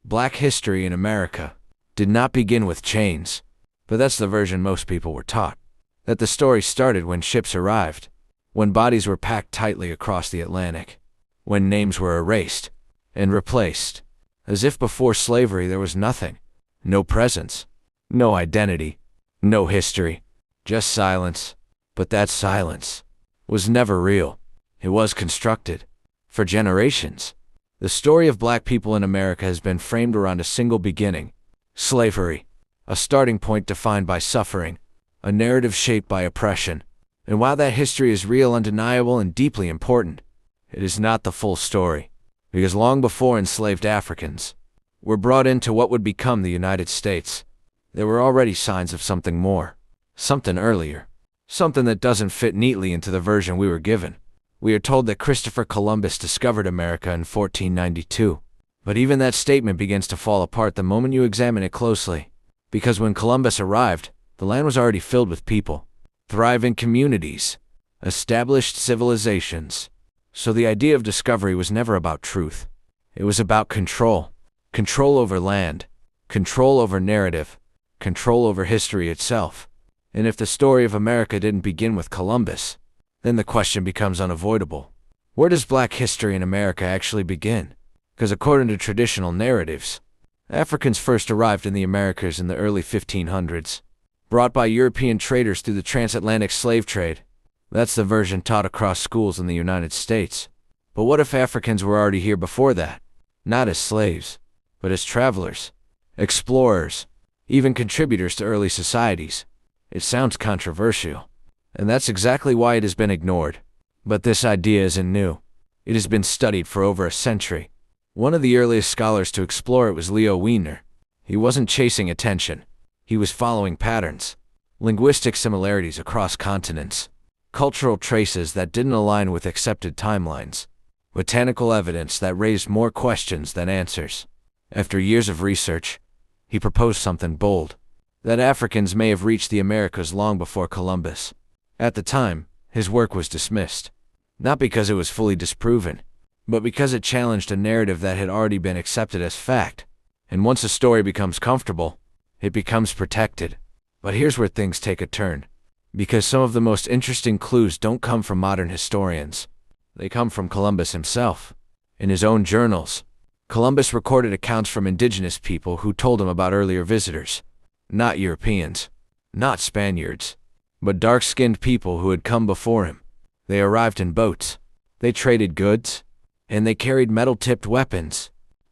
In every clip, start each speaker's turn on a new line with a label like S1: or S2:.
S1: Black history in America did not begin with chains, but that's the version most people were taught. That the story started when ships arrived, when bodies were packed tightly across the Atlantic, when names were erased and replaced, as if before slavery there was nothing, no presence, no identity, no history, just silence. But that silence was never real. It was constructed. For generations, the story of black people in America has been framed around a single beginning: slavery, a starting point defined by suffering, a narrative shaped by oppression. And while that history is real, undeniable, and deeply important, it is not the full story, because long before enslaved Africans were brought into what would become the United States, there were already signs of something more, something earlier, something that doesn't fit neatly into the version we were given. We are told that Christopher Columbus discovered America in 1492, but even that statement begins to fall apart the moment you examine it closely, because when Columbus arrived, the land was already filled with people, thriving communities, established civilizations. So the idea of discovery was never about truth. It was about control. Control over land, control over narrative, control over history itself. And if the story of America didn't begin with Columbus, then the question becomes unavoidable. Where does black history in America actually begin? Because according to traditional narratives, Africans first arrived in the Americas in the early 1500s, brought by European traders through the transatlantic slave trade. That's the version taught across schools in the United States. But what if Africans were already here before that? Not as slaves, but as travelers, explorers, even contributors to early societies. It sounds controversial, and that's exactly why it has been ignored. But this idea isn't new. It has been studied for over a century. One of the earliest scholars to explore it was Leo Wiener. He wasn't chasing attention. He was following patterns, linguistic similarities across continents, cultural traces that didn't align with accepted timelines, botanical evidence that raised more questions than answers. After years of research, he proposed something bold: that Africans may have reached the Americas long before Columbus. At the time, his work was dismissed, not because it was fully disproven, but because it challenged a narrative that had already been accepted as fact. And once a story becomes comfortable, it becomes protected. But here's where things take a turn, because some of the most interesting clues don't come from modern historians. They come from Columbus himself. In his own journals, Columbus recorded accounts from indigenous people who told him about earlier visitors. Not Europeans, not Spaniards, but dark-skinned people who had come before him. They arrived in boats, they traded goods, and they carried metal-tipped weapons.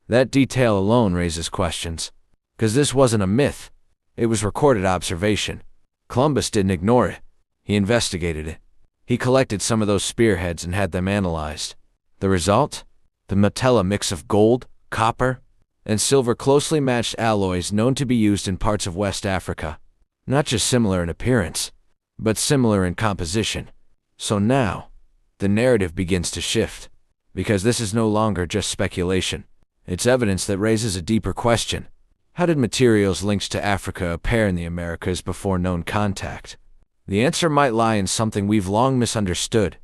S1: That detail alone raises questions, because this wasn't a myth. It was recorded observation. Columbus didn't ignore it. He investigated it. He collected some of those spearheads and had them analyzed. The result? The Metella mix of gold, copper, and silver closely matched alloys known to be used in parts of West Africa. Not just similar in appearance, but similar in composition. So now, the narrative begins to shift, because this is no longer just speculation. It's evidence that raises a deeper question. How did materials linked to Africa appear in the Americas before known contact? The answer might lie in something we've long misunderstood: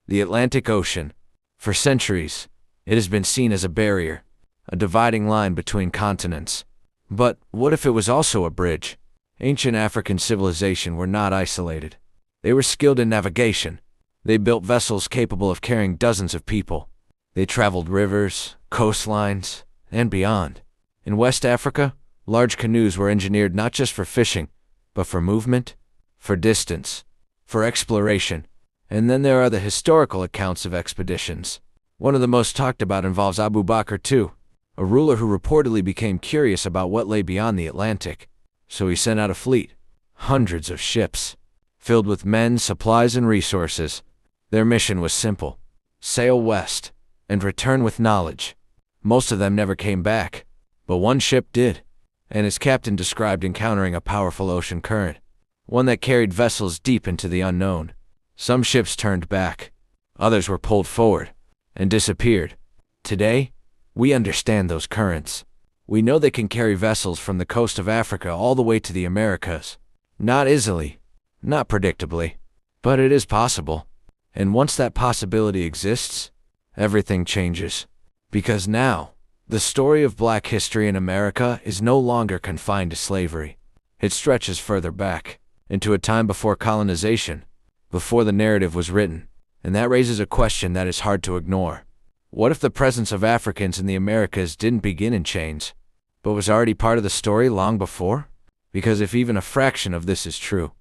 S1: the Atlantic Ocean. For centuries, it has been seen as a barrier, a dividing line between continents. But what if it was also a bridge? Ancient African civilization were not isolated. They were skilled in navigation. They built vessels capable of carrying dozens of people. They traveled rivers, coastlines, and beyond. In West Africa, large canoes were engineered not just for fishing, but for movement, for distance, for exploration. And then there are the historical accounts of expeditions. One of the most talked about involves Abu Bakr II, a ruler who reportedly became curious about what lay beyond the Atlantic. So he sent out a fleet, hundreds of ships, filled with men, supplies, and resources. Their mission was simple: sail west and return with knowledge. Most of them never came back, but one ship did, and its captain described encountering a powerful ocean current, one that carried vessels deep into the unknown. Some ships turned back, others were pulled forward and disappeared. Today, we understand those currents. We know they can carry vessels from the coast of Africa all the way to the Americas. Not easily, not predictably, but it is possible. And once that possibility exists, everything changes. Because now, The story of black history in America is no longer confined to slavery. It stretches further back, into a time before colonization, before the narrative was written, and that raises a question that is hard to ignore. What if the presence of Africans in the Americas didn't begin in chains, but was already part of the story long before? Because if even a fraction of this is true,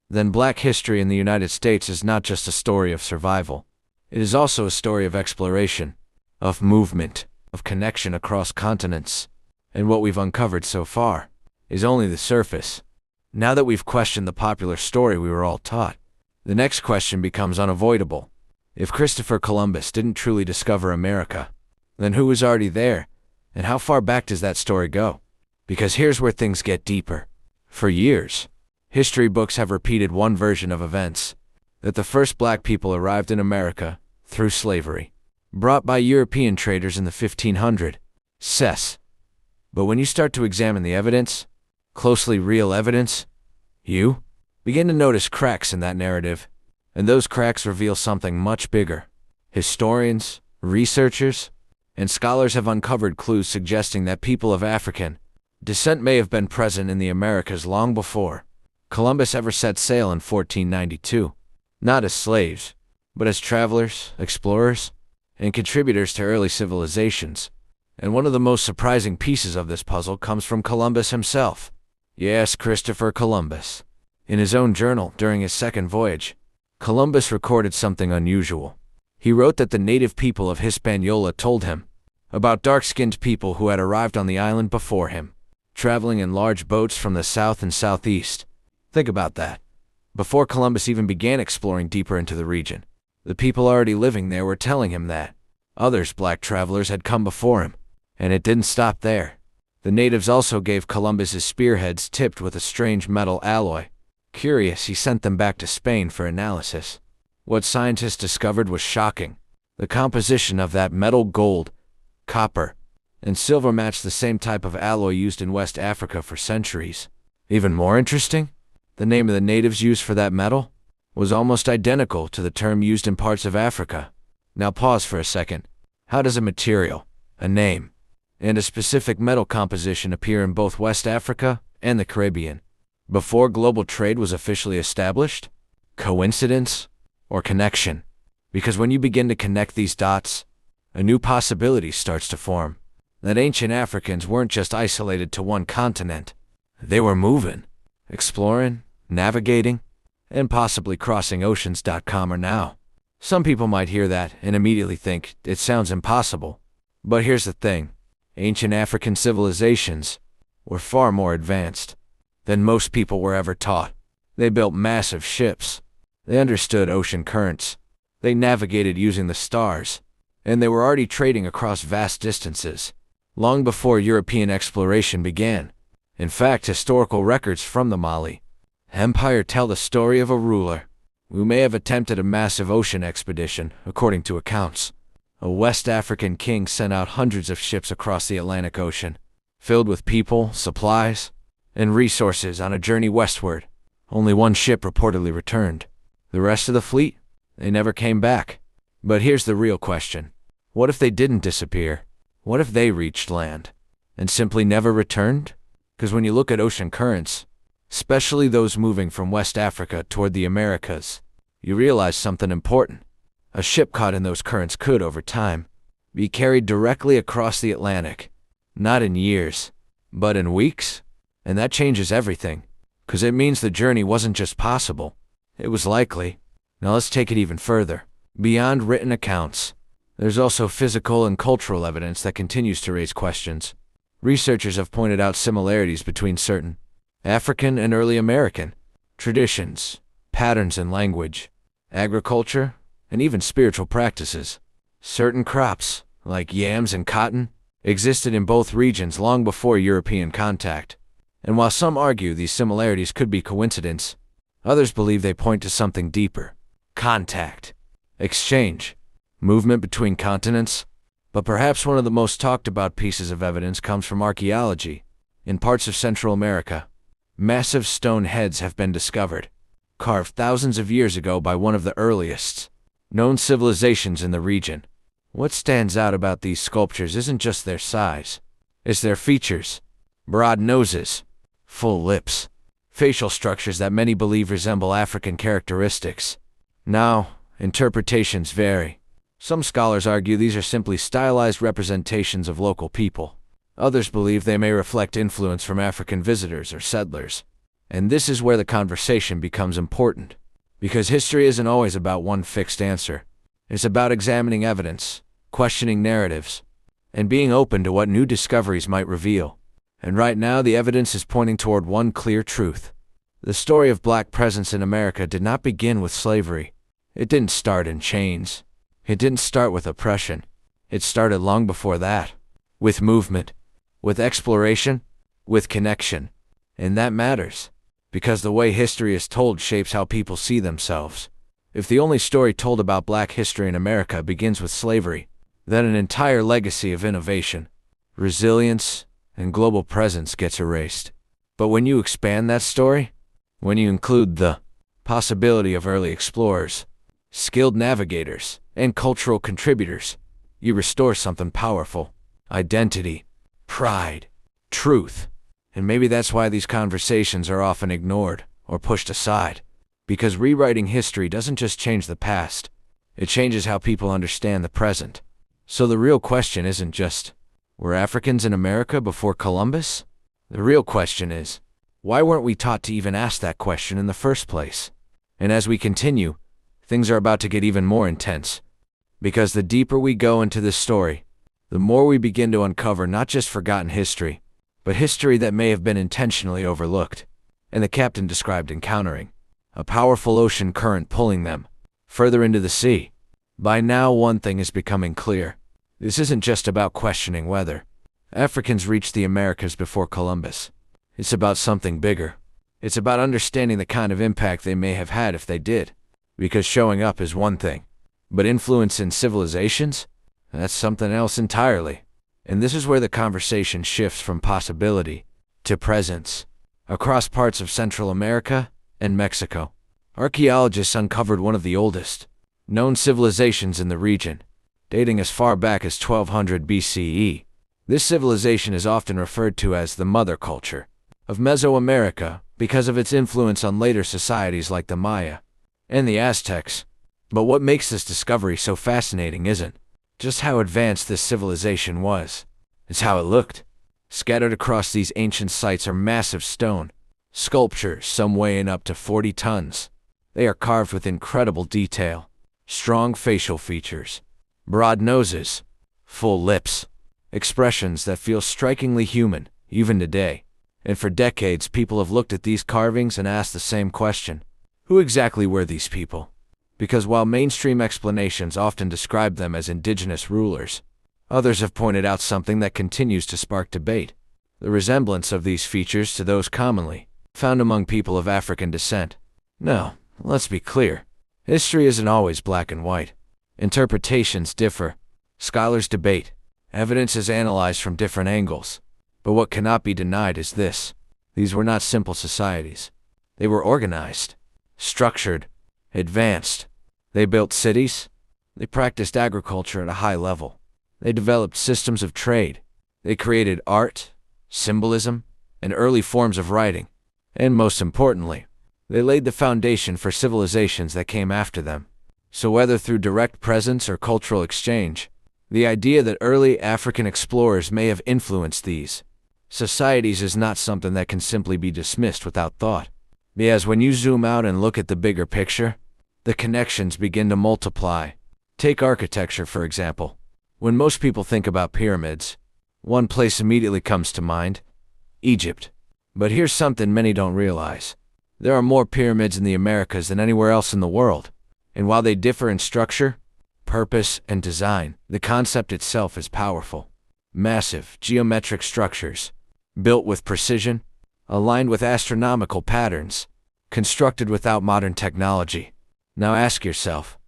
S1: then black history in the United States is not just a story of survival. It is also a story of exploration, of movement, of connection across continents. And what we've uncovered so far is only the surface. Now that we've questioned the popular story we were all taught, the next question becomes unavoidable. If Christopher Columbus didn't truly discover America, then who was already there, and how far back does that story go? Because here's where things get deeper. For years, history books have repeated one version of events, that the first black people arrived in America through slavery, brought by European traders in the 1500s. But when you start to examine the evidence, closely real evidence, you begin to notice cracks in that narrative, and those cracks reveal something much bigger. Historians, researchers, and scholars have uncovered clues suggesting that people of African descent may have been present in the Americas long before Columbus ever set sail in 1492, not as slaves, but as travelers, explorers, and contributors to early civilizations. And one of the most surprising pieces of this puzzle comes from Columbus himself. Yes, Christopher Columbus. In his own journal during his second voyage, Columbus recorded something unusual. He wrote that the native people of Hispaniola told him about dark-skinned people who had arrived on the island before him, traveling in large boats from the south and southeast. Think about that. Before Columbus even began exploring deeper into the region, the people already living there were telling him that others black travelers had come before him. And it didn't stop there. The natives also gave Columbus his spearheads tipped with a strange metal alloy. Curious, he sent them back to Spain for analysis. What scientists discovered was shocking. The composition of that metal, gold, copper, and silver matched the same type of alloy used in West Africa for centuries. Even more interesting, the name of the natives used for that metal was almost identical to the term used in parts of Africa. Now pause for a second. How does a material, a name, and a specific metal composition appear in both West Africa and the Caribbean before global trade was officially established? Coincidence or connection? Because when you begin to connect these dots, a new possibility starts to form. That ancient Africans weren't just isolated to one continent. They were moving, exploring, navigating, and possibly crossing oceans. Or now. Some people might hear that and immediately think it sounds impossible. But here's the thing. Ancient African civilizations were far more advanced than most people were ever taught. They built massive ships. They understood ocean currents. They navigated using the stars. And they were already trading across vast distances, long before European exploration began. In fact, historical records from the Mali Empire tell the story of a ruler who may have attempted a massive ocean expedition, according to accounts. A West African king sent out hundreds of ships across the Atlantic Ocean, filled with people, supplies, and resources on a journey westward. Only one ship reportedly returned. The rest of the fleet? They never came back. But here's the real question. What if they didn't disappear? What if they reached land and simply never returned? Because when you look at ocean currents, especially those moving from West Africa toward the Americas, you realize something important. A ship caught in those currents could, over time, be carried directly across the Atlantic, not in years, but in weeks. And that changes everything, because it means the journey wasn't just possible, it was likely. Now let's take it even further. Beyond written accounts, there's also physical and cultural evidence that continues to raise questions. Researchers have pointed out similarities between certain African and early American traditions, patterns in language, agriculture, and even spiritual practices. Certain crops, like yams and cotton, existed in both regions long before European contact. And while some argue these similarities could be coincidence, others believe they point to something deeper. Contact, exchange, movement between continents. But perhaps one of the most talked about pieces of evidence comes from archaeology. In parts of Central America, massive stone heads have been discovered, carved thousands of years ago by one of the earliest known civilizations in the region. What stands out about these sculptures isn't just their size, it's their features. Broad noses, full lips, facial structures that many believe resemble African characteristics. Now, interpretations vary. Some scholars argue these are simply stylized representations of local people. Others believe they may reflect influence from African visitors or settlers. And this is where the conversation becomes important. Because history isn't always about one fixed answer. It's about examining evidence, questioning narratives, and being open to what new discoveries might reveal. And right now, the evidence is pointing toward one clear truth. The story of Black presence in America did not begin with slavery. It didn't start in chains. It didn't start with oppression. It started long before that. With movement, with exploration, with connection. And that matters. Because the way history is told shapes how people see themselves. If the only story told about Black history in America begins with slavery, then an entire legacy of innovation, resilience, and global presence gets erased. But when you expand that story, when you include the possibility of early explorers, skilled navigators, and cultural contributors, you restore something powerful: identity, pride, truth. And maybe that's why these conversations are often ignored or pushed aside. Because rewriting history doesn't just change the past, it changes how people understand the present. So the real question isn't just, were Africans in America before Columbus? The real question is, why weren't we taught to even ask that question in the first place? And as we continue, things are about to get even more intense. Because the deeper we go into this story, the more we begin to uncover not just forgotten history, but history that may have been intentionally overlooked. And the captain described encountering a powerful ocean current pulling them further into the sea. By now, one thing is becoming clear. This isn't just about questioning whether Africans reached the Americas before Columbus. It's about something bigger. It's about understanding the kind of impact they may have had if they did. Because showing up is one thing, but influence in civilizations? That's something else entirely. And this is where the conversation shifts from possibility to presence. Across parts of Central America and Mexico, archaeologists uncovered one of the oldest known civilizations in the region, dating as far back as 1200 BCE. This civilization is often referred to as the mother culture of Mesoamerica because of its influence on later societies like the Maya and the Aztecs. But what makes this discovery so fascinating isn't just how advanced this civilization was, it's how it looked. Scattered across these ancient sites are massive stone sculptures, some weighing up to 40 tons. They are carved with incredible detail, strong facial features, broad noses, full lips, expressions that feel strikingly human, even today. And for decades, people have looked at these carvings and asked the same question: who exactly were these people? Because while mainstream explanations often describe them as indigenous rulers, others have pointed out something that continues to spark debate: the resemblance of these features to those commonly found among people of African descent. No, let's be clear. History isn't always black and white. Interpretations differ. Scholars debate. Evidence is analyzed from different angles. But what cannot be denied is this: these were not simple societies. They were organized, structured, advanced. They built cities. They practiced agriculture at a high level. They developed systems of trade. They created art, symbolism, and early forms of writing. And most importantly, they laid the foundation for civilizations that came after them. So whether through direct presence or cultural exchange, the idea that early African explorers may have influenced these societies is not something that can simply be dismissed without thought. Because when you zoom out and look at the bigger picture, the connections begin to multiply. Take architecture, for example. When most people think about pyramids, one place immediately comes to mind: Egypt. But here's something many don't realize. There are more pyramids in the Americas than anywhere else in the world. And while they differ in structure, purpose, and design, the concept itself is powerful. Massive, geometric structures, built with precision, aligned with astronomical patterns, constructed without modern technology. Now ask yourself,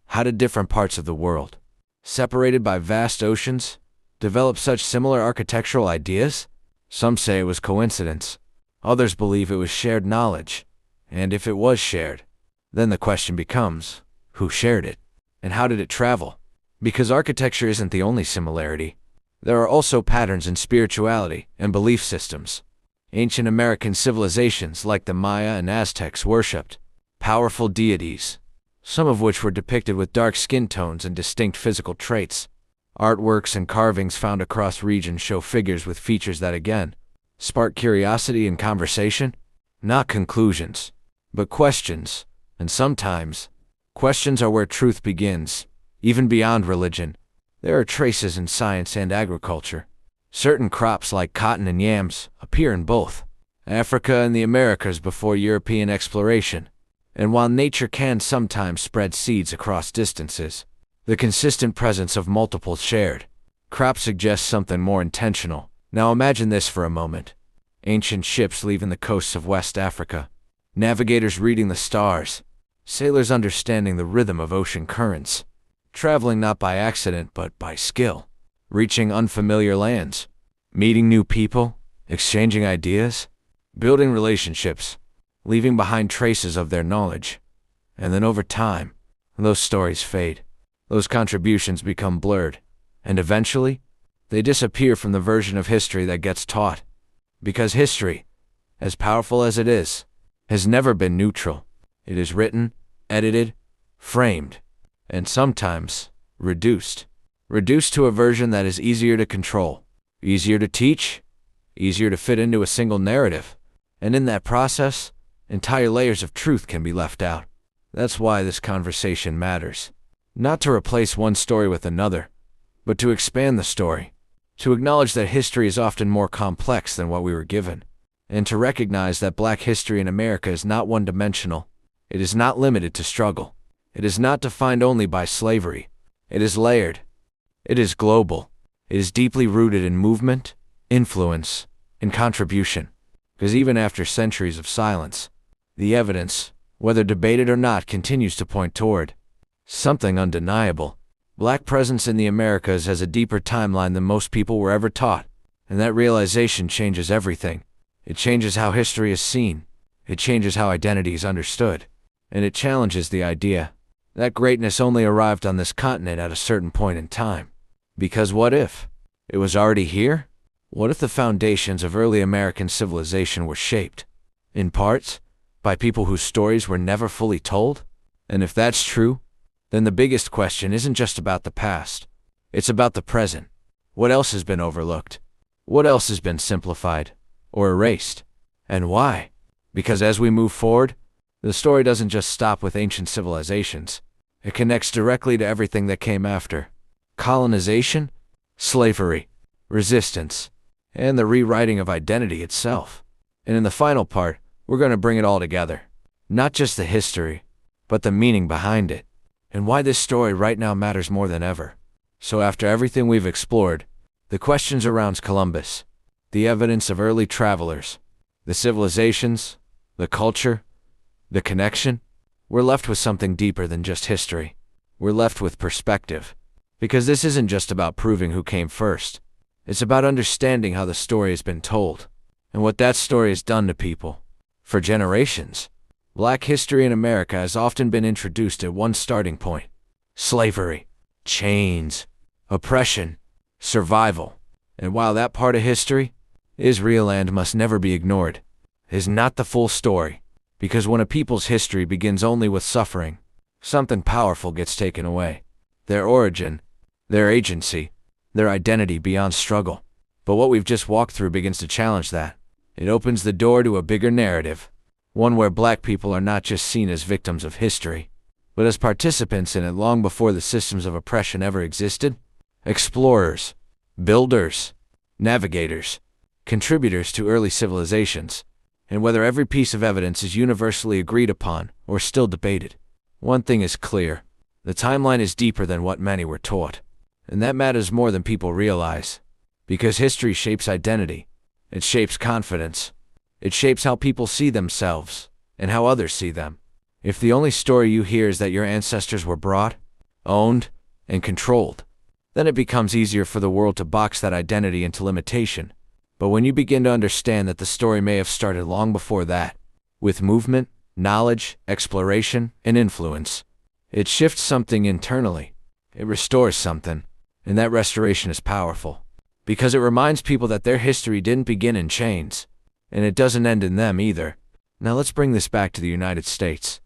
S1: how did different parts of the world, separated by vast oceans, develop such similar architectural ideas? Some say it was coincidence. Others believe it was shared knowledge. And if it was shared, then the question becomes, who shared it? And how did it travel? Because architecture isn't the only similarity. There are also patterns in spirituality and belief systems. Ancient American civilizations like the Maya and Aztecs worshipped powerful deities, some of which were depicted with dark skin tones and distinct physical traits. Artworks and carvings found across regions show figures with features that, again, spark curiosity and conversation. Not conclusions, but questions. And sometimes, questions are where truth begins, even beyond religion. There are traces in science and agriculture. Certain crops like cotton and yams appear in both Africa and the Americas before European exploration. And while nature can sometimes spread seeds across distances, the consistent presence of multiple shared crops suggests something more intentional. Now imagine this for a moment. Ancient ships leaving the coasts of West Africa, navigators reading the stars, sailors understanding the rhythm of ocean currents, traveling not by accident but by skill, reaching unfamiliar lands, meeting new people, exchanging ideas, building relationships, leaving behind traces of their knowledge. And then over time, those stories fade. Those contributions become blurred, and eventually, they disappear from the version of history that gets taught. Because history, as powerful as it is, has never been neutral. It is written, edited, framed, and sometimes reduced. Reduced to a version that is easier to control, easier to teach, easier to fit into a single narrative. And in that process, entire layers of truth can be left out. That's why this conversation matters. Not to replace one story with another, but to expand the story. To acknowledge that history is often more complex than what we were given. And to recognize that Black history in America is not one-dimensional. It is not limited to struggle. It is not defined only by slavery. It is layered. It is global. It is deeply rooted in movement, influence, and contribution. Because even after centuries of silence, the evidence, whether debated or not, continues to point toward something undeniable. Black presence in the Americas has a deeper timeline than most people were ever taught, and that realization changes everything. It changes how history is seen, it changes how identity is understood, and it challenges the idea that greatness only arrived on this continent at a certain point in time. Because what if it was already here? What if the foundations of early American civilization were shaped, in parts, by people whose stories were never fully told? And if that's true, then the biggest question isn't just about the past. It's about the present. What else has been overlooked? What else has been simplified or erased? And why? Because as we move forward, the story doesn't just stop with ancient civilizations. It connects directly to everything that came after. Colonization, slavery, resistance, and the rewriting of identity itself. And in the final part, we're going to bring it all together. Not just the history, but the meaning behind it. And why this story right now matters more than ever. So after everything we've explored, the questions around Columbus, the evidence of early travelers, the civilizations, the culture, the connection, we're left with something deeper than just history. We're left with perspective. Because this isn't just about proving who came first. It's about understanding how the story has been told, and what that story has done to people. For generations, Black history in America has often been introduced at one starting point: slavery, chains, oppression, survival. And while that part of history is real and must never be ignored, it is not the full story. Because when a people's history begins only with suffering, something powerful gets taken away. Their origin, their agency, their identity beyond struggle. But what we've just walked through begins to challenge that. It opens the door to a bigger narrative. One where Black people are not just seen as victims of history, but as participants in it long before the systems of oppression ever existed. Explorers, builders, navigators, contributors to early civilizations. And whether every piece of evidence is universally agreed upon or still debated, one thing is clear: the timeline is deeper than what many were taught. And that matters more than people realize. Because history shapes identity. It shapes confidence. It shapes how people see themselves, and how others see them. If the only story you hear is that your ancestors were brought, owned, and controlled, then it becomes easier for the world to box that identity into limitation. But when you begin to understand that the story may have started long before that, with movement, knowledge, exploration, and influence, it shifts something internally. It restores something, and that restoration is powerful, because it reminds people that their history didn't begin in chains, and it doesn't end in them either. Now let's bring this back to the United States,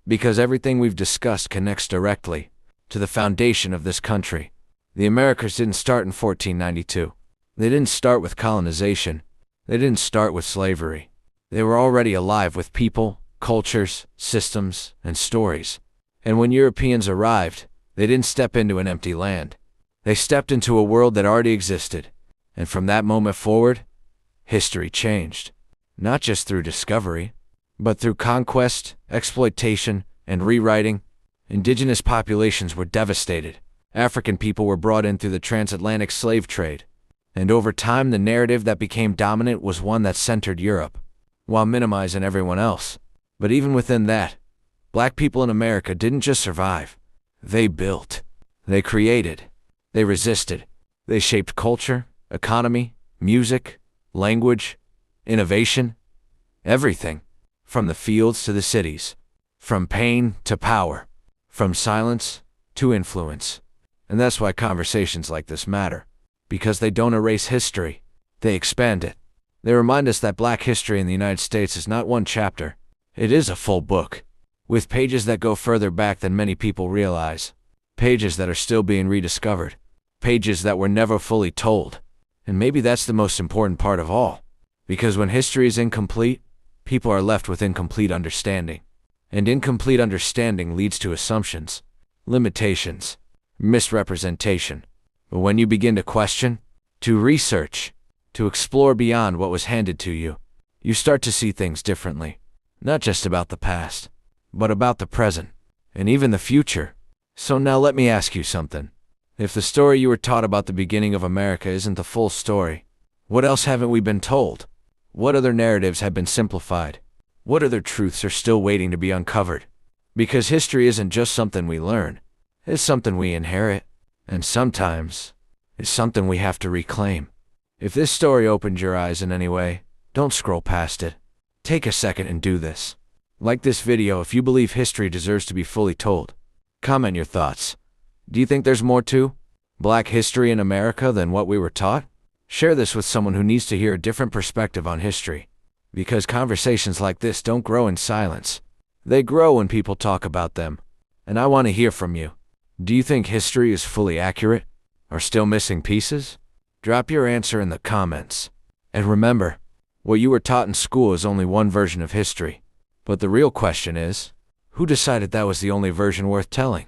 S1: because everything we've discussed connects directly to the foundation of this country. The Americas didn't start in 1492. They didn't start with colonization. They didn't start with slavery. They were already alive with people, cultures, systems, and stories. And when Europeans arrived, they didn't step into an empty land. They stepped into a world that already existed. And from that moment forward, history changed. Not just through discovery, but through conquest, exploitation, and rewriting. Indigenous populations were devastated. African people were brought in through the transatlantic slave trade. And over time, the narrative that became dominant was one that centered Europe, while minimizing everyone else. But even within that, black people in America didn't just survive. They built. They created. They resisted. They shaped culture, economy, music, language, innovation, everything. From the fields to the cities. From pain to power. From silence to influence. And that's why conversations like this matter. Because they don't erase history. They expand it. They remind us that black history in the United States is not one chapter. It is a full book, with pages that go further back than many people realize. Pages that are still being rediscovered. Pages that were never fully told. And maybe that's the most important part of all. Because when history is incomplete, people are left with incomplete understanding. And incomplete understanding leads to assumptions, limitations, misrepresentation. But when you begin to question, to research, to explore beyond what was handed to you, you start to see things differently. Not just about the past, but about the present, and even the future. So now let me ask you something. If the story you were taught about the beginning of America isn't the full story, what else haven't we been told? What other narratives have been simplified? What other truths are still waiting to be uncovered? Because history isn't just something we learn, it's something we inherit. And sometimes, it's something we have to reclaim. If this story opened your eyes in any way, don't scroll past it. Take a second and do this. Like this video if you believe history deserves to be fully told. Comment your thoughts. Do you think there's more to black history in America than what we were taught? Share this with someone who needs to hear a different perspective on history. Because conversations like this don't grow in silence. They grow when people talk about them. And I want to hear from you. Do you think history is fully accurate, or still missing pieces? Drop your answer in the comments. And remember, what you were taught in school is only one version of history. But the real question is, who decided that was the only version worth telling?